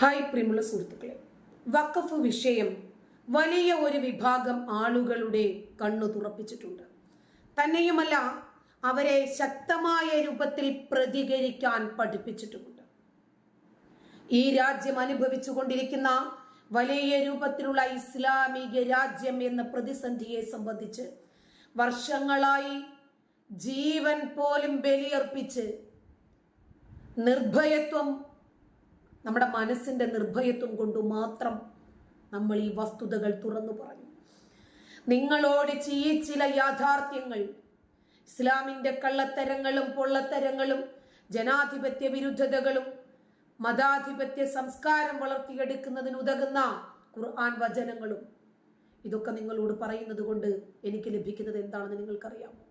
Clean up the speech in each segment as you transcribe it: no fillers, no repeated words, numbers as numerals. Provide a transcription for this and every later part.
Hi പ്രിയമുള്ള സുഹൃത്തുക്കളെ, വഖഫ് വിഷയം വലിയ ഒരു വിഭാഗം ആളുകളുടെ കണ്ണു തുറപ്പിച്ചിട്ടുണ്ട്. തന്നെയുമല്ല, അവരെ ശക്തമായ രൂപത്തിൽ പ്രതികരിക്കാൻ പഠിപ്പിച്ചിട്ടുമുണ്ട്. ഈ രാജ്യം അനുഭവിച്ചുകൊണ്ടിരിക്കുന്ന വലിയ രൂപത്തിലുള്ള ഇസ്ലാമിക രാജ്യം എന്ന പ്രതിസന്ധിയെ സംബന്ധിച്ച് വർഷങ്ങളായി ജീവൻ പോലും ബലിയർപ്പിച്ച് നിർഭയത്വം, നമ്മുടെ മനസ്സിന്റെ നിർഭയത്വം കൊണ്ട് മാത്രം നമ്മൾ ഈ വസ്തുതകൾ തുറന്നു പറഞ്ഞു. നിങ്ങളോട് ഈ ചില യാഥാർത്ഥ്യങ്ങൾ, ഇസ്ലാമിന്റെ കള്ളത്തരങ്ങളും പൊള്ളത്തരങ്ങളും ജനാധിപത്യ വിരുദ്ധതകളും മതാധിപത്യ സംസ്കാരം വളർത്തിയെടുക്കുന്നതിന് ഉതകുന്ന ഖുർആൻ വചനങ്ങളും, ഇതൊക്കെ നിങ്ങളോട് പറയുന്നത് കൊണ്ട് എനിക്ക് ലഭിക്കുന്നത് എന്താണെന്ന് നിങ്ങൾക്കറിയാമോ?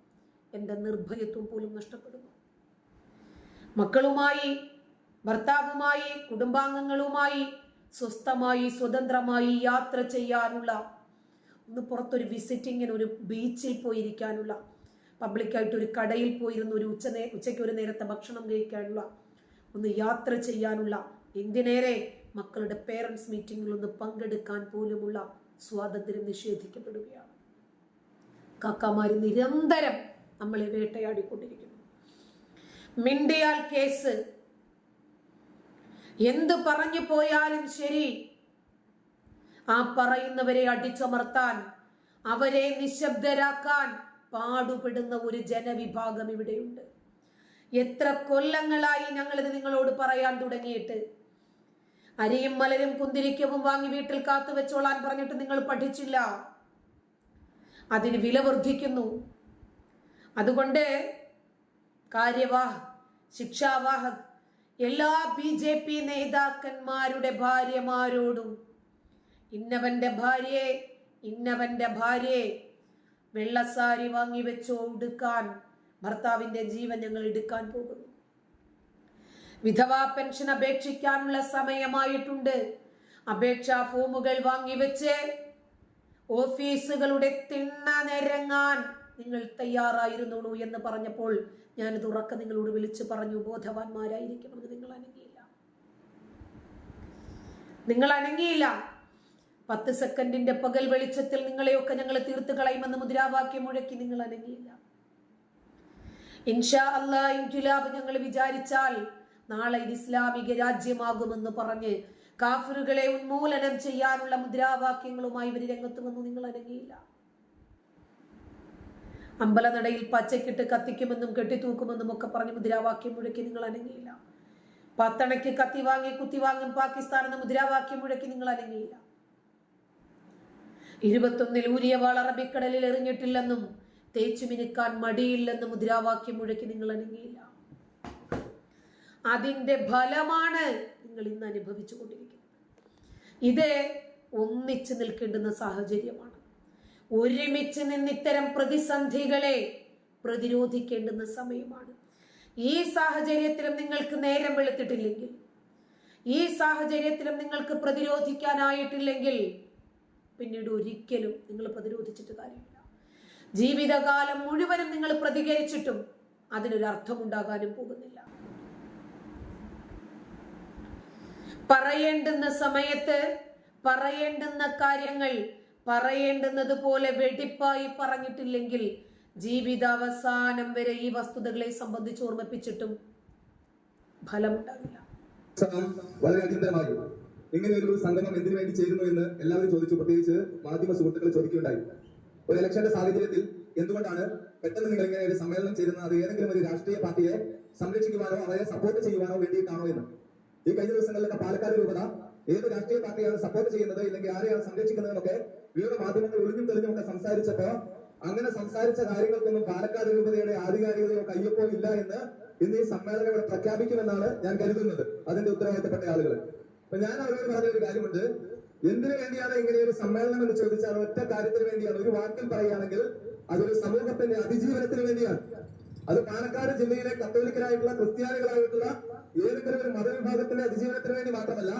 എൻ്റെ നിർഭയത്വം പോലും നഷ്ടപ്പെടുന്നു. മക്കളുമായി, ഭർത്താവുമായി, കുടുംബാംഗങ്ങളുമായി സ്വസ്ഥമായി സ്വതന്ത്രമായി യാത്ര ചെയ്യാനുള്ള, ഒന്ന് പുറത്തൊരു വിസിറ്റിങ്ങിന് ഒരു ബീച്ചിൽ പോയിരിക്കാനുള്ള, പബ്ലിക്കായിട്ട് ഒരു കടയിൽ പോയിരുന്ന ഒരു ഉച്ചയ്ക്ക് ഒരു നേരത്തെ ഭക്ഷണം കഴിക്കാനുള്ള, ഒന്ന് യാത്ര ചെയ്യാനുള്ള, എന്തിനേറെ മക്കളുടെ പേരൻസ് മീറ്റിങ്ങിൽ ഒന്ന് പങ്കെടുക്കാൻ പോലുമുള്ള സ്വാതന്ത്ര്യം നിഷേധിക്കപ്പെടുകയാണ്. കാക്കാമാര് നിരന്തരം നമ്മളെ വേട്ടയാടിക്കൊണ്ടിരിക്കുന്നു. മിണ്ടിയാൽ കേസ്, എന്ത് പറഞ്ഞു പോയാലും ശരി, ആ പറയുന്നവരെ അടിച്ചമർത്താൻ, അവരെ നിശബ്ദരാക്കാൻ പാടുപെടുന്ന ഒരു ജനവിഭാഗം ഇവിടെയുണ്ട്. എത്ര കൊല്ലങ്ങളായി ഞങ്ങളിത് നിങ്ങളോട് പറയാൻ തുടങ്ങിയിട്ട്. അരിയും മലരും കുന്തിരിക്കവും വാങ്ങി വീട്ടിൽ കാത്തു വെച്ചോളാൻ പറഞ്ഞിട്ട് നിങ്ങൾ പഠിച്ചില്ല. അതിന് വില വർദ്ധിക്കുന്നു. അതുകൊണ്ട് കാര്യവാഹ്, ശിക്ഷാവാഹക് എല്ലാ BJP നേതാക്കന്മാരുടെ ഭാര്യമാരോടും, ഇന്നവന്റെ ഭാര്യയെ വെള്ളസാരി വാങ്ങി വെച്ചോ ഉടുക്കാൻ, ഭർത്താവിന്റെ ജീവൻ ഞങ്ങൾ എടുക്കാൻ പോകുന്നു. വിധവാ പെൻഷൻ അപേക്ഷിക്കാനുള്ള സമയമായിട്ടുണ്ട്. അപേക്ഷാ ഫോമുകൾ വാങ്ങിവെച്ച് ഓഫീസുകളുടെ തിണ്ണ നിരങ്ങാൻ നിങ്ങൾ തയ്യാറായിരുന്നുള്ളൂ എന്ന് പറഞ്ഞപ്പോൾ ഞാനിത് ഉറക്കെ നിങ്ങളോട് വിളിച്ചു പറഞ്ഞു, ബോധവാന്മാരായിരിക്കണമെന്ന്. നിങ്ങൾ അനങ്ങിയില്ല. 10 സെക്കൻഡിന്റെ പകൽ വെളിച്ചത്തിൽ നിങ്ങളെയൊക്കെ ഞങ്ങൾ തീർത്ത് കളയുമെന്ന് മുദ്രാവാക്യം മുഴക്കി നിങ്ങൾ അനങ്ങിയില്ല. ഇൻഷാ അല്ലാഹ് ഇൻഖിലാബ് ഞങ്ങൾ വിചാരിച്ചാൽ നാളെ ഇത് ഇസ്ലാമിക രാജ്യമാകുമെന്ന് പറഞ്ഞ് കാഫിറുകളെ ഉന്മൂലനം ചെയ്യാനുള്ള മുദ്രാവാക്യങ്ങളുമായി ഇവർ രംഗത്ത് വന്നു. നിങ്ങൾ അനങ്ങിയില്ല. അമ്പലനടയിൽ പച്ചക്കിട്ട് കത്തിക്കുമെന്നും കെട്ടിത്തൂക്കുമെന്നും ഒക്കെ പറഞ്ഞ് മുദ്രാവാക്യം മുഴക്കി നിങ്ങൾ അനങ്ങിയില്ല. പത്തണയ്ക്ക് കത്തി വാങ്ങി കുത്തിവാങ്ങും പാകിസ്ഥാൻ എന്ന മുദ്രാവാക്യം മുഴക്കി നിങ്ങൾ അനങ്ങിയില്ല. 21 ഊരിയ വാൾ അറബിക്കടലിൽ എറിഞ്ഞിട്ടില്ലെന്നും തേച്ചു മിനുക്കാൻ മടിയില്ലെന്നും മുദ്രാവാക്യം മുഴക്കി നിങ്ങൾ അനങ്ങിയില്ല. അതിന്റെ ഫലമാണ് നിങ്ങൾ ഇന്ന് അനുഭവിച്ചു കൊണ്ടിരിക്കുന്നത്. ഇത് ഒന്നിച്ചു നിൽക്കേണ്ടുന്ന സാഹചര്യമാണ്. ഒരുമിച്ച് നിന്ന് ഇത്തരം പ്രതിസന്ധികളെ പ്രതിരോധിക്കേണ്ടുന്ന സമയമാണ്. ഈ സാഹചര്യത്തിലും നിങ്ങൾക്ക് നേരം വെളുത്തിട്ടില്ലെങ്കിൽ, ഈ സാഹചര്യത്തിലും നിങ്ങൾക്ക് പ്രതിരോധിക്കാനായിട്ടില്ലെങ്കിൽ, പിന്നീട് ഒരിക്കലും നിങ്ങൾ പ്രതിരോധിച്ചിട്ട് കാര്യമില്ല. ജീവിതകാലം മുഴുവനും നിങ്ങൾ പ്രതികരിച്ചിട്ടും അതിനൊരു അർത്ഥമുണ്ടാകാനും പോകുന്നില്ല. പറയേണ്ടുന്ന സമയത്ത് പറയേണ്ടുന്ന കാര്യങ്ങൾ പറയേണ്ടുന്നത് പോലെ വെടിപ്പായി പറഞ്ഞിട്ടില്ലെങ്കിൽ ജീവിതാവസാനം വരെ ഈ വസ്തുതകളെ സംബന്ധിച്ച് ഓർമ്മിപ്പിച്ചിട്ടും ഫലമുണ്ടാകില്ല. വളരെ അടിയന്തരമായി ഇങ്ങനെ ഒരു സംഗമം എന്തിനു വേണ്ടി ചേരുന്നു എന്ന് എല്ലാവരും ചോദിച്ചു. പ്രത്യേകിച്ച് മാധ്യമ സുഹൃത്തുക്കൾ ചോദിക്കുകയുണ്ടായി. ഒരു ഇലക്ഷന്റെ സാഹചര്യത്തിൽ എന്തുകൊണ്ടാണ് പെട്ടെന്ന് നിങ്ങൾ ഇങ്ങനെ ഒരു സമ്മേളനം ചേരുന്നത്? അത് ഏതെങ്കിലും ഒരു രാഷ്ട്രീയ പാർട്ടിയെ സംരക്ഷിക്കുവാനോ അവരെ സപ്പോർട്ട് ചെയ്യുവാനോ വേണ്ടിയിട്ടാണോ എന്ന്. ഈ കഴിഞ്ഞ ദിവസങ്ങളിലൊക്കെ പാലക്കാട് രൂപത ഏത് രാഷ്ട്രീയ പാർട്ടിയാണ് സപ്പോർട്ട് ചെയ്യുന്നത്, ഇല്ലെങ്കിൽ ആരെയാണ് സംരക്ഷിക്കുന്നതെന്നൊക്കെ വിവിധ മാധ്യമങ്ങൾ ഒളിഞ്ഞും തെളിഞ്ഞും ഒക്കെ സംസാരിച്ചപ്പോ, അങ്ങനെ സംസാരിച്ച കാര്യങ്ങൾക്കൊന്നും പാലക്കാട് രൂപതയുടെ ആധികാരികതയോ കയ്യൊപ്പോ ഇല്ല എന്ന് ഇന്ന് ഈ സമ്മേളനം ഇവിടെ പ്രഖ്യാപിക്കുമെന്നാണ് ഞാൻ കരുതുന്നത്, അതിന്റെ ഉത്തരവാദിത്തപ്പെട്ട ആളുകൾ. അപ്പൊ ഞാൻ അവരോട് പറഞ്ഞൊരു കാര്യമുണ്ട്. എന്തിനു വേണ്ടിയാണ് ഇങ്ങനെ ഒരു സമ്മേളനം എന്ന് ചോദിച്ചാൽ ഒറ്റ കാര്യത്തിന് വേണ്ടിയാണ്. ഒരു വാക്കിൽ പറയുകയാണെങ്കിൽ അതൊരു സമൂഹത്തിന്റെ അതിജീവനത്തിന് വേണ്ടിയാണ്. അത് പാലക്കാട് ജില്ലയിലെ കത്തോലിക്കരായിട്ടുള്ള ക്രിസ്ത്യാനികളായിട്ടുള്ള ഏതെങ്കിലും ഒരു മതവിഭാഗത്തിന്റെ അതിജീവനത്തിന് വേണ്ടി മാത്രമല്ല,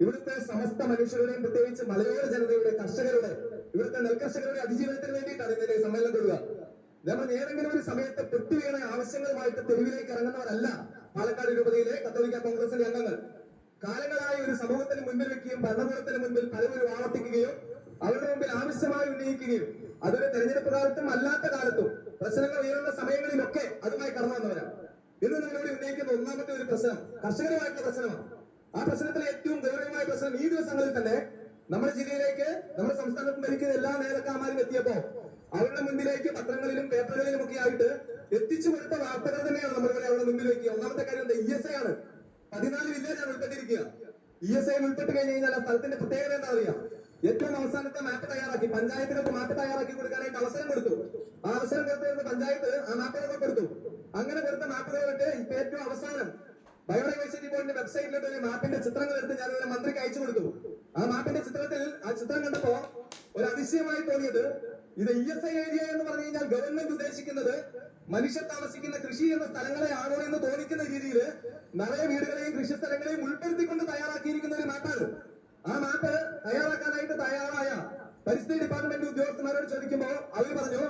ഇവിടുത്തെ സമസ്ത മനുഷ്യരുടെയും, പ്രത്യേകിച്ച് മലയോര ജനതയുടെ, കർഷകരുടെ, ഇവിടുത്തെ നെൽകർഷകരുടെ അതിജീവനത്തിന് വേണ്ടിയിട്ടാണ് ഇന്നലെ സമ്മേളനം കൊള്ളുക. നമ്മൾ ഏതെങ്കിലും ഒരു സമയത്ത് പെട്ടുവീണ ആവശ്യങ്ങളുമായിട്ട് തെരുവിലേക്ക് ഇറങ്ങുന്നവരല്ല പാലക്കാട് രൂപതയിലെ കത്തോലിക്ക കോൺഗ്രസിന്റെ അംഗങ്ങൾ. കാലങ്ങളായി ഒരു സമൂഹത്തിന് മുൻപിൽ വെക്കുകയും ഭരണകൂടത്തിന് മുൻപിൽ പലവരും ആവർത്തിക്കുകയും അവരുടെ മുമ്പിൽ ആവശ്യമായി ഉന്നയിക്കുകയും അതൊരു തെരഞ്ഞെടുപ്പ് കാലത്തും അല്ലാത്ത കാലത്തും പ്രശ്നങ്ങൾ ഉയരുന്ന സമയങ്ങളിലൊക്കെ അതുമായി കടന്നു വന്നവരാണ്. ഇന്ന് നിങ്ങളിവിടെ ഉന്നയിക്കുന്ന ഒന്നാമത്തെ ഒരു പ്രശ്നം കർഷകരുമായിട്ടുള്ള പ്രശ്നമാണ്. ആ പ്രശ്നത്തിലെ ഏറ്റവും ഗൗരവമായ പ്രശ്നം ഈ ദിവസങ്ങളിൽ തന്നെ നമ്മുടെ ജില്ലയിലേക്ക്, നമ്മുടെ സംസ്ഥാനത്ത് ഭരിക്കുന്ന എല്ലാ നേതാക്കന്മാരും എത്തിയപ്പോ അവരുടെ മുൻപിലേക്ക് പത്രങ്ങളിലും പേപ്പറുകളിലും ഒക്കെ ആയിട്ട് എത്തിച്ചു കൊടുത്ത വാർത്തകൾ തന്നെയാണ് നമ്മളിവിടെ അവരുടെ മുമ്പിൽ വെക്കുക. ഒന്നാമത്തെ കാര്യം എന്താ? ESI ആണ്. 14 വില്ലേജാണ് ഉൾപ്പെട്ടിരിക്കുക. ESI ഉൾപ്പെട്ട് കഴിഞ്ഞ് കഴിഞ്ഞാൽ ആ സ്ഥലത്തിന്റെ പ്രത്യേകത എന്താ അറിയാം? ഏറ്റവും അവസാനത്തെ മാപ്പ് തയ്യാറാക്കി, പഞ്ചായത്തുകൾക്ക് മാപ്പ് തയ്യാറാക്കി കൊടുക്കാനായിട്ട് അവസരം കൊടുത്തു. ആ അവസരം കൊടുത്തിരുന്ന പഞ്ചായത്ത് ആ മാപ്പുകളൊക്കെ കൊടുത്തു. അങ്ങനെ കൊടുത്ത മാപ്പുകളിട്ട് ഇപ്പൊ ഏറ്റവും അവസാനം ബയോഡൈവേഴ്സിറ്റി ബോർഡിന്റെ വെബ്സൈറ്റിലോട്ട് ഒരു മാപ്പിന്റെ ചിത്രങ്ങൾ എടുത്ത് ഞാൻ ഒരു മന്ത്രിക്ക് അയച്ചു കൊടുത്തു. ആ മാപ്പിന്റെ ചിത്രത്തിൽ ആ ചിത്രം കണ്ടപ്പോ ഒരു അതിശയമായി തോന്നിയത്, ഇത് ESI ഏരിയ എന്ന് പറഞ്ഞു കഴിഞ്ഞാൽ ഗവൺമെന്റ് ഉദ്ദേശിക്കുന്നത് മനുഷ്യർ താമസിക്കുന്ന കൃഷി ചെയ്യുന്ന സ്ഥലങ്ങളെ ആണോ എന്ന് തോന്നിക്കുന്ന രീതിയിൽ നിറയെ വീടുകളെയും കൃഷി സ്ഥലങ്ങളെയും ഉൾപ്പെടുത്തിക്കൊണ്ട് തയ്യാറാക്കിയിരിക്കുന്ന ഒരു മാപ്പാണ്. ആ മാപ്പ് തയ്യാറാക്കാനായിട്ട് തയ്യാറായ പരിസ്ഥിതി ഡിപ്പാർട്ട്മെന്റ് ഉദ്യോഗസ്ഥന്മാരോട് ചോദിക്കുമ്പോൾ അവർ പറഞ്ഞു,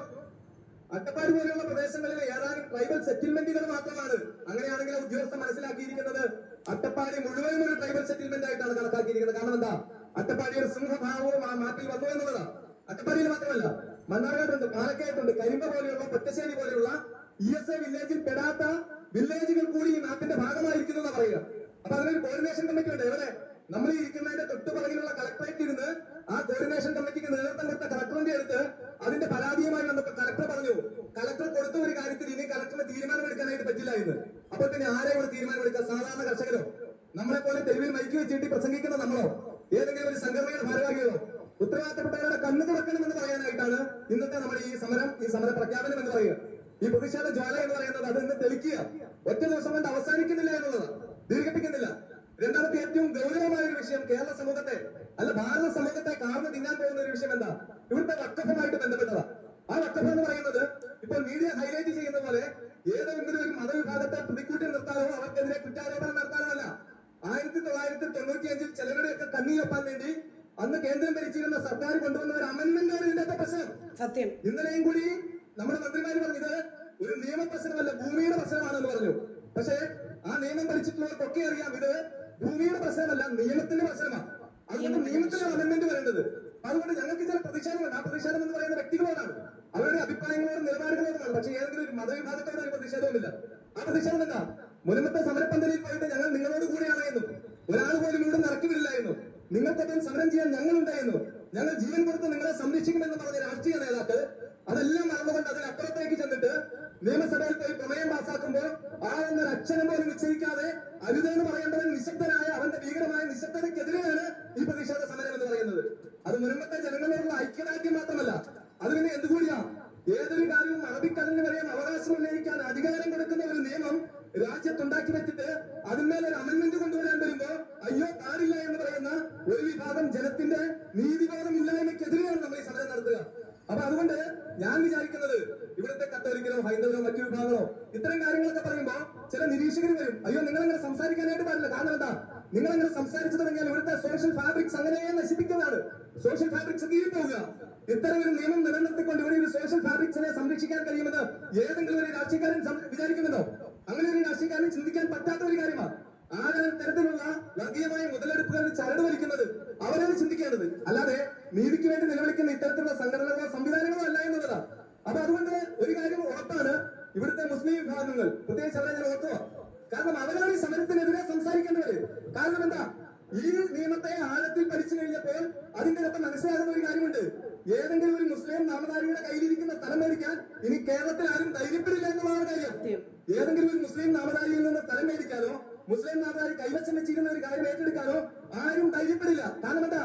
അട്ടപ്പാടി പോലെയുള്ള പ്രദേശങ്ങളിൽ ഏതാനും ട്രൈബൽ സെറ്റിൽമെന്റുകൾ മാത്രമാണ്. അങ്ങനെയാണെങ്കിൽ ഉദ്യോഗസ്ഥർ മനസ്സിലാക്കിയിരിക്കുന്നത് അട്ടപ്പാടി മുഴുവനും ഒരു ട്രൈബൽ സെറ്റിൽമെന്റ് ആയിട്ടാണ് കണക്കാക്കിയിരിക്കുന്നത്. കാരണം എന്താ? അട്ടപ്പാടി ഒരു സിംഹഭാവവും ആ മാപ്പിൽ വന്നു എന്നുള്ളതാണ്. അട്ടപ്പാടിയിൽ മാത്രമല്ല, മണ്ണാർക്കാടുണ്ട്, പാലക്കയത്തുണ്ട്, കരിമ്പ പോലെയുള്ള, പൊറ്റശ്ശേരി പോലെയുള്ള ESI വില്ലേജിൽ പെടാത്ത വില്ലേജുകൾ കൂടി ഈ മാപ്പിന്റെ ഭാഗമായിരിക്കുന്നു എന്ന് പറയുക. അപ്പൊ അതിനൊരു കോർഡിനേഷൻ കമ്മിറ്റി ഉണ്ട്. എവിടെ? നമ്മൾ ഇരിക്കുന്നതിന്റെ തൊട്ടു പുറകിലുള്ള കളക്ടറേറ്റിൽ ഇരുന്ന് ആ കോർഡിനേഷൻ കമ്മിറ്റിക്ക് നേതൃത്വം കൊടുത്ത കളക്ടറിന്റെ അടുത്ത് അതിന്റെ പരാതിയുമായി വന്നപ്പോൾ കളക്ടർ പറഞ്ഞു, കളക്ടർ കൊടുത്ത ഒരു കാര്യത്തിൽ ഇനി കളക്ടറിന് തീരുമാനമെടുക്കാനായിട്ട് പറ്റില്ല എന്ന്. അപ്പോൾ പിന്നെ ആരെ കൂടെ തീരുമാനമെടുക്കുക? സാധാരണ കർഷകരോ? നമ്മളെ പോലെ തെരുവിൽ മൈക്ക് വെച്ചിട്ട് പ്രസംഗിക്കുന്ന നമ്മളോ? ഏതെങ്കിലും ഒരു സംഘടനയുടെ ഭാരവാഹികളോ? ഉത്തരവാദിത്തപ്പെട്ടവരുടെ കണ്ണു തുറക്കണമെന്ന് പറയാനായിട്ടാണ് ഇന്നത്തെ നമ്മുടെ ഈ സമര പ്രഖ്യാപനം എന്ന് പറയുക. ഈ പ്രതിഷേധ ജ്വാല എന്ന് പറയുന്നത് അത് ഇന്ന് തെളിക്കുക. ഒറ്റ ദിവസം കൊണ്ട് അവസാനിക്കുന്നില്ല എന്നുള്ളതാണ്, ദീർഘിപ്പിക്കുന്നില്ല. രണ്ടാമത്തെ ഏറ്റവും ഗൗരവമായ ഒരു വിഷയം കേരള സമൂഹത്തെ, അല്ല ഭാരത സമൂഹത്തെ കാർന്ന് തിന്നാൻ പോകുന്ന ഒരു വിഷയം എന്താ? ഇവിടുത്തെ വഖഫുമായിട്ട് ബന്ധപ്പെട്ടതാ. ആ വഖഫ് എന്ന് പറയുന്നത് ഇപ്പോൾ മീഡിയ ഹൈലൈറ്റ് ചെയ്യുന്ന പോലെ ഏതെങ്കിലും ഒരു മതവിഭാഗത്തെ പ്രതിക്കൂട്ടി നിർത്താനോ അവർക്കെതിരെ കുറ്റാരോപണം നടത്താനോ അല്ല. 1995 ചിലരുടെയൊക്കെ കണ്ണീരൊപ്പാൻ വേണ്ടി അന്ന് കേന്ദ്രം ഭരിച്ചിരുന്ന സർക്കാർ കൊണ്ടുവന്ന ഒരു അമെന്റ്മെന്റാണ് ഇതിന്റെ പ്രശ്നം. സത്യം. ഇന്നലെയും കൂടി നമ്മുടെ മന്ത്രിമാര് പറഞ്ഞത് ഒരു നിയമ പ്രശ്നമല്ല, ഭൂമിയുടെ പ്രശ്നമാണെന്ന് പറഞ്ഞു. പക്ഷേ ആ നിയമം ഭരിച്ചിട്ടുള്ളവർക്കൊക്കെ അറിയാം ഇത് ഭൂമിയുടെ പ്രശ്നമല്ല, നിയമത്തിന്റെ പ്രശ്നമാണ്. അതുകൊണ്ട് നിയമത്തിലാണ് അമെന്റ്മെന്റ് വരേണ്ടത്. അതുകൊണ്ട് ഞങ്ങൾക്ക് ചില പ്രതിഷേധമുണ്ട്. ആ പ്രതിഷേധം എന്ന് പറയുന്ന വ്യക്തികളോടാണ്, അവരുടെ അഭിപ്രായങ്ങളോടും നിലപാടുകളോടുമാണ്. പക്ഷേ ഏതെങ്കിലും ഒരു മതവിഭാഗത്തോട് ഒരു പ്രതിഷേധവുമില്ല. ആ പ്രതിഷേധം എന്താ? മുൻപത്തെ സമരപ്പന്തലിൽ പോയിട്ട് ഞങ്ങൾ നിങ്ങളോട് കൂടെയാണ് എന്നും ഒരാൾ പോലും ഇവിടെ ഇറക്കി വിടില്ല എന്നും നിങ്ങൾക്കൊപ്പം സമരം ചെയ്യാൻ ഞങ്ങളുണ്ടായിരുന്നു, ഞങ്ങൾ ജീവൻ കൊടുത്ത് നിങ്ങളെ സംരക്ഷിക്കുമെന്ന് പറഞ്ഞ രാഷ്ട്രീയ നേതാക്കൾ അതെല്ലാം മറന്നുകൊണ്ട് അതിനപ്പുറത്തേക്ക് ചെന്നിട്ട് നിയമസഭയിൽ പോയി പ്രമേയം പാസാക്കുമ്പോൾ ആ എന്നൊരു അക്ഷരം പോലും നിശ്ചയിക്കാതെ അരുതെന്ന് പറയേണ്ടവൻ നിശബ്ദനായ അവന്റെ ഭീകരമായ നിശബ്ദതയ്ക്കെതിരെയാണ് ഈ പ്രതിഷേധ സമരം എന്ന് പറയുന്നത്. അത് മുൻപത്തെ ജനങ്ങളോടുള്ള ഐക്യദാർഢ്യം മാത്രമല്ല, അത് പിന്നെ എന്തുകൂടിയാ? ഏതൊരു കാര്യവും അറബിക്കടലിന് വരെയും അവകാശം ഉന്നയിക്കാൻ അധികാരം കൊടുക്കുന്ന ഒരു നിയമം രാജ്യത്തുണ്ടാക്കി വെച്ചിട്ട് അതിന്മേലൊരു അമെന്റ്മെന്റ് കൊണ്ടുവരാൻ വരുമ്പോ അയ്യോ പാടില്ല എന്ന് പറയുന്ന ഒരു വിഭാഗം ജനത്തിന്റെ നീതിബോധമില്ലായ്മയ്ക്കെതിരെയാണ് നമ്മൾ ഈ സമരം നടത്തുക. അപ്പൊ അതുകൊണ്ട് ഞാൻ വിചാരിക്കുന്നത് ഇവിടുത്തെ കത്തോലിക്കലോ ഹൈന്ദവരോ മറ്റു വിഭാഗങ്ങളോ ഇത്തരം കാര്യങ്ങളൊക്കെ പറയുമ്പോ ചില നിരീക്ഷകർ വരും, അയ്യോ നിങ്ങളങ്ങനെ സംസാരിക്കാനായിട്ട് പാടില്ല. കാരണം എന്താ? നിങ്ങളങ്ങനെ സംസാരിച്ചു തുടങ്ങിയാൽ ഇവിടുത്തെ സോഷ്യൽ ഫാബ്രിക്സ് അങ്ങനെ നശിപ്പിക്കുന്നതാണ്. Social fabrics കീഴിപ്പോവുക. ഇത്തരം ഒരു നിയമം നിലനിർത്തിക്കൊണ്ട് ഇവിടെ ഒരു സോഷ്യൽ ഫാബ്രിക്സിനെ സംരക്ഷിക്കാൻ കഴിയുമെന്ന് ഏതെങ്കിലും ഒരു രാഷ്ട്രീയക്കാരൻ വിചാരിക്കുന്നുണ്ടോ? അങ്ങനെ ഒരു രാഷ്ട്രീയക്കാരൻ ചിന്തിക്കാൻ പറ്റാത്ത ഒരു കാര്യമാണ്. ആ തരത്തിലുള്ള വർഗീയമായ മുതലെടുപ്പുകളിൽ ചരട് വലിക്കുന്നത് അവരാണ് ചിന്തിക്കേണ്ടത്. അല്ലാതെ നീതിക്ക് വേണ്ടി നിലവിളിക്കുന്ന ഇത്തരത്തിലുള്ള സംഘടനകളോ സംവിധാനങ്ങളോ അല്ല എന്നുള്ളതാണ്. അപ്പൊ അതുകൊണ്ട് ഒരു കാര്യം ഉറപ്പാണ്, ഇവിടുത്തെ മുസ്ലിം വിഭാഗങ്ങൾ പ്രത്യേകിച്ച് അവരെ ഞാൻ ഓർക്കുക. കാരണം അവരാണ് ഈ സമരത്തിനെതിരെ സംസാരിക്കേണ്ടവര്. കാരണം എന്താ? ഈ നിയമത്തെ ആഴത്തിൽ പഠിച്ചു കഴിഞ്ഞപ്പോൾ അതിന്റെ ഒപ്പം മനസ്സിലാകുന്ന ഒരു കാര്യമുണ്ട്. ഏതെങ്കിലും ഒരു മുസ്ലിം നാമധാരിയുടെ കയ്യിലിരിക്കുന്ന സ്ഥലം മേടിക്കാൻ ഇനി കേരളത്തിൽ ആരും ധൈര്യപ്പെടില്ല എന്നുള്ളതാണ് കാര്യം. ഏതെങ്കിലും ഒരു മുസ്ലിം നാമധാരിയിൽ നിന്ന് സ്ഥലം മേടിക്കാനോ മുസ്ലിം നാമധാരി കൈവശം വെച്ചിരുന്ന ഒരു കാര്യം ഏറ്റെടുക്കാനോ ആരും ധൈര്യപ്പെടില്ല. കാരണം എന്താ?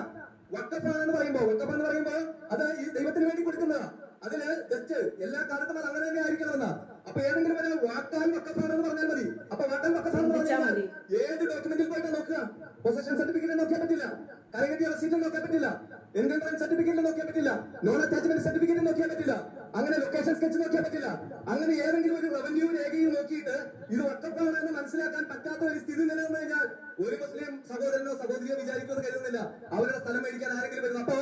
വഖഫാണെന്ന് പറയുമ്പോൾ അത് ഈ ദൈവത്തിന് വേണ്ടി കൊടുക്കുന്നതാ. അതില് ജസ്റ്റ് എല്ലാ കാലത്തും അത് അങ്ങനെ തന്നെ ആയിരിക്കണമെന്നാ. അപ്പൊ ഏതെങ്കിലും ഒരു വാട്ടാൻ വഖഫാണെന്ന് പറഞ്ഞാൽ മതി. അപ്പൊ വാട്ടാൻ വഖഫാണെന്ന് പറഞ്ഞാൽ ഏത് ഡോക്യുമെന്റിൽ പോയിട്ട് നോക്കുക? പൊസഷൻ സർട്ടിഫിക്കറ്റ് നോക്കിയാൽ പറ്റില്ല, കരകെട്ടിയ റെസീറ്റ് നോക്കാൻ പറ്റില്ല, എൻകംപ്ലൈന്റ് സർട്ടിഫിക്കറ്റ് നോക്കിയാൽ പറ്റില്ല, നോൺ അറ്റാച്ച്മെന്റ് സർട്ടിഫിക്കറ്റ് നോക്കിയാൽ പറ്റില്ല, അങ്ങനെ ലൊക്കേഷൻ സ്കെച്ച് നോക്കിയാൽ പറ്റില്ല. അങ്ങനെ ഏതെങ്കിലും ഒരു റവന്യൂ രേഖയിൽ നോക്കിയിട്ട് ഇത് വഖഫാണെന്ന് മനസ്സിലാക്കാൻ പറ്റാത്ത ഒരു സ്ഥിതി നിലനിന്ന് കഴിഞ്ഞാൽ ഒരു മുസ്ലിം സഹോദരനോ സഹോദരിയോ വിചാരിക്കുമെന്ന് കരുതുന്നില്ല അവരുടെ സ്ഥലം മേടിക്കാൻ ആരെങ്കിലും വരുന്നു. അപ്പോ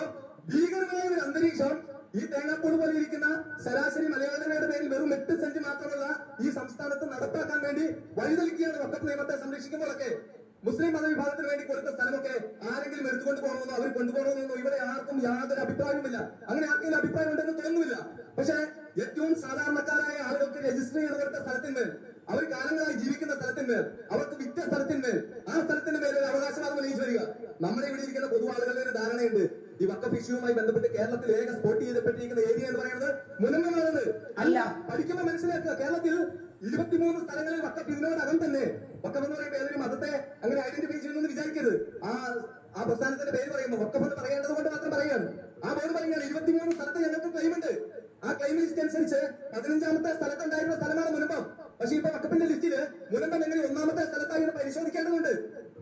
ഭീകരമായ ഒരു അന്തരീക്ഷം ഈ തേങ്ങാപ്പൂട് പോലെ ഇരിക്കുന്ന ശരാശരി മലയാളികളുടെ പേരിൽ വെറും 8 സെന്റ് മാത്രമുള്ള ഈ സംസ്ഥാനത്ത് നടപ്പാക്കാൻ വേണ്ടി വഴിതെളിക്കുകയാണ് വഖഫ് നിയമത്തെ സംരക്ഷിക്കുമ്പോഴൊക്കെ. മുസ്ലിം മതവിഭാഗത്തിന് വേണ്ടി കൊടുത്ത സ്ഥലമൊക്കെ ആരെങ്കിലും എടുത്തുകൊണ്ട് പോകണമെന്നോ അവർ കൊണ്ടുപോകണമെന്നോ ഇവിടെ ആർക്കും യാതൊരു അഭിപ്രായവുമില്ല. അങ്ങനെ ആർക്കെങ്കിലും അഭിപ്രായം ഉണ്ടെന്ന് തോന്നുന്നില്ല. പക്ഷെ ഏറ്റവും സാധാരണക്കാരായ ആളുകൾക്ക് രജിസ്റ്റർ ചെയ്ത് കൊടുത്ത സ്ഥലത്തിന്മേൽ, അവർ കാലങ്ങളായി ജീവിക്കുന്ന സ്ഥലത്തിന്മേൽ, അവർക്ക് വിറ്റ സ്ഥലത്തിന്മേൽ, ആ സ്ഥലത്തിന് മേലെ ഒരു അവകാശവാദം ഉന്നയിച്ചു വരിക. നമ്മുടെ ഇവിടെ ഇരിക്കുന്ന പൊതു ആളുകളുടെ ഒരു ധാരണയുണ്ട്, ഈ വഖഫ് ഇഷ്യൂവുമായി ബന്ധപ്പെട്ട് കേരളത്തിൽ ഏക സ്പോട്ട് ചെയ്യപ്പെട്ടിരിക്കുന്ന ഏരിയ എന്ന് പറയുന്നത് മുനമ്പമാണെന്ന്. അല്ല, പഠിക്കുമ്പോൾ മനസ്സിലാക്കുക, കേരളത്തിൽ 23 സ്ഥലങ്ങളിൽ വഖഫ് ഇതിനോടകം തന്നെ, വഖഫ് എന്ന് പറയുമ്പോൾ ഏതൊരു മതത്തെ അങ്ങനെ ഐഡന്റിഫൈ ചെയ്യുന്നു വിചാരിക്കരുത്. ആ പ്രസ്ഥാനത്തിന്റെ പേര് പറയുമ്പോൾ വഖഫ് എന്ന് പറയേണ്ടത് കൊണ്ട് മാത്രം പറയുകയാണ്. ആ പേര് പറയുകയാണ് 23 സ്ഥലത്ത് ഞങ്ങൾക്ക് ക്ലെയിമുണ്ട്. ആ ക്ലെയിം ലിസ്റ്റ് അനുസരിച്ച് 15ാമത്തെ സ്ഥലത്തുണ്ടായിരുന്ന സ്ഥലമാണ് മുനമ്പം. പക്ഷേ ഇപ്പൊ വഖഫിന്റെ ലിസ്റ്റില് മുനമ്പം എങ്ങനെ 1ാമത്തെ സ്ഥലത്തായി പരിശോധിക്കേണ്ടതുണ്ട്.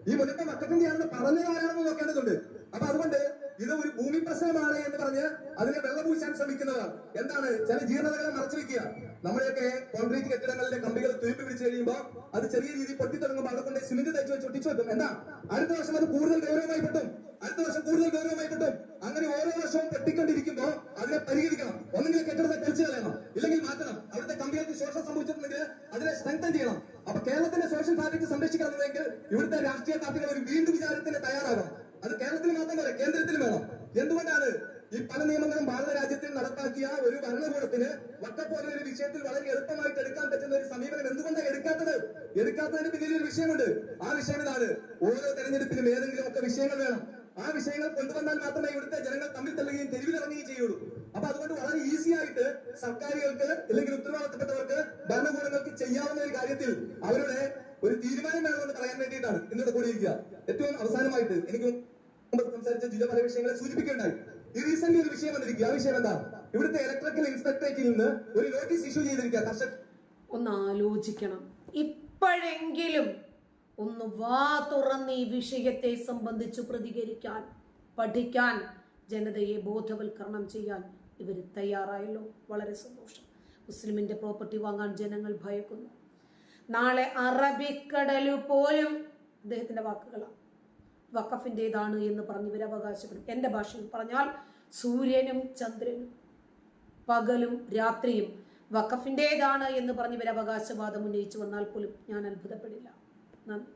ഈ മുനമ്പം വഖഫിന്റെ ആണെന്ന് പറഞ്ഞത് ആരാണെന്ന് നോക്കേണ്ടതുണ്ട്. അപ്പൊ അതുകൊണ്ട് ഇത് ഒരു ഭൂമി പ്രശ്നമാണ് എന്ന് പറഞ്ഞ് അതിനെ വെള്ളപൂശാൻ ശ്രമിക്കുന്നവർ എന്താണ്, ചില ജീർണതകളെ മറച്ചു വെക്കുക. നമ്മുടെയൊക്കെ കോൺക്രീറ്റ് കെട്ടിടങ്ങളിലെ കമ്പികൾ തുരുമ്പ് പിടിച്ചു കഴിയുമ്പോൾ അത് ചെറിയ രീതിയിൽ പൊട്ടിത്തുടങ്ങുമ്പോൾ അവിടെ കൊണ്ട് സിമെന്റ് തേച്ച് വെച്ച് ഒട്ടിച്ചു വെക്കും. എന്താ, അടുത്ത വർഷം അത് കൂടുതൽ ഗൗരവമായി പെട്ടും, അടുത്ത വർഷം കൂടുതൽ ഗൗരവമായി പെട്ടും. അങ്ങനെ ഓരോ വർഷവും പൊട്ടിക്കൊണ്ടിരിക്കുമ്പോൾ അതിനെ പരിഹരിക്കണം. ഒന്നെങ്കിൽ കെട്ടിടത്തെ തെളിച്ചു കളയണം, ഇല്ലെങ്കിൽ മാറ്റണം. അവിടുത്തെ കമ്പികൾക്ക് ശോഷണം സംഭവിച്ചിട്ടുണ്ടെങ്കിൽ അതിനെ സ്ട്രെങ്തൻ ചെയ്യണം. അപ്പൊ കേരളത്തിന്റെ സോഷ്യൽ ഫാബ്രിക് സംരക്ഷിക്കണമെങ്കിൽ ഇവിടുത്തെ രാഷ്ട്രീയ പാർട്ടികൾ ഒരു വീണ്ടും വിചാരത്തിന് തയ്യാറാകണം. അത് കേരളത്തിൽ മാത്രം പോലെ കേന്ദ്രത്തിലും വേണം. എന്തുകൊണ്ടാണ് ഈ പല നിയമങ്ങളും ഭാരത രാജ്യത്തിൽ നടപ്പാക്കിയ ഒരു ഭരണകൂടത്തിന് വഖഫ് പോലെ ഒരു വിഷയത്തിൽ വളരെ എളുപ്പമായിട്ട് എടുക്കാൻ പറ്റുന്ന ഒരു സമീപനം എന്തുകൊണ്ടാണ് എടുക്കാത്തതിന് പിന്നിൽ ഒരു വിഷയമുണ്ട്. ആ വിഷയം ഇതാണ്, ഓരോ തെരഞ്ഞെടുപ്പിലും ഏതെങ്കിലും ഒക്കെ വിഷയങ്ങൾ വേണം. ആ വിഷയങ്ങൾ കൊണ്ടുവന്നാൽ മാത്രമേ ഇവിടുത്തെ ജനങ്ങൾ തമ്മിൽ തള്ളുകയും തെരുവിലിറങ്ങുകയും ചെയ്യുള്ളൂ. അപ്പൊ അതുകൊണ്ട് വളരെ ഈസി ആയിട്ട് സർക്കാരുകൾക്ക് അല്ലെങ്കിൽ ഉത്തരവാദിത്തപ്പെട്ടവർക്ക് ഭരണകൂടങ്ങൾക്ക് ചെയ്യാവുന്ന ഒരു കാര്യത്തിൽ അവരുടെ ഒരു തീരുമാനം വേണമെന്ന് പറയാൻ വേണ്ടിയിട്ടാണ് ഇന്നത്തെ കൂടിയിരിക്കുക. ഏറ്റവും അവസാനമായിട്ട് എനിക്ക് സംസാരിച്ച ജില്ല പല വിഷയങ്ങളെ സൂചിപ്പിക്കുകയുണ്ടായി. ഈ റീസെന്റ് ഒരു വിഷയം വന്നിരിക്കുക. ആ വിഷയം എന്താ, ഇവിടുത്തെ ഇലക്ട്രിക്കൽ ഇൻസ്പെക്ടറേറ്റിൽ നിന്ന് ഒരു നോട്ടീസ് ഇഷ്യൂ ചെയ്തിരിക്കുക. കർഷകർ ഒന്ന് ആലോചിക്കണം. ഇപ്പോഴെങ്കിലും ഒന്ന് വാ തുറന്ന് ഈ വിഷയത്തെ സംബന്ധിച്ച് പ്രതികരിക്കാൻ, പഠിക്കാൻ, ജനതയെ ബോധവൽക്കരണം ചെയ്യാൻ ഇവർ തയ്യാറായല്ലോ. വളരെ സന്തോഷം. മുസ്ലിമിന്റെ പ്രോപ്പർട്ടി വാങ്ങാൻ ജനങ്ങൾ ഭയക്കുന്നു. നാളെ അറബിക്കടല് പോലും അദ്ദേഹത്തിന്റെ വാക്കുകളാണ് വഖഫിൻ്റെതാണ് എന്ന് പറഞ്ഞ് ഇവർ അവകാശപ്പെടും. എൻ്റെ ഭാഷയിൽ പറഞ്ഞാൽ സൂര്യനും ചന്ദ്രനും പകലും രാത്രിയും വഖഫിൻ്റെതാണ് എന്ന് പറഞ്ഞ് ഇവർ അവകാശവാദം ഉന്നയിച്ചു വന്നാൽ പോലും ഞാൻ അത്ഭുതപ്പെടില്ല. നന്ദി.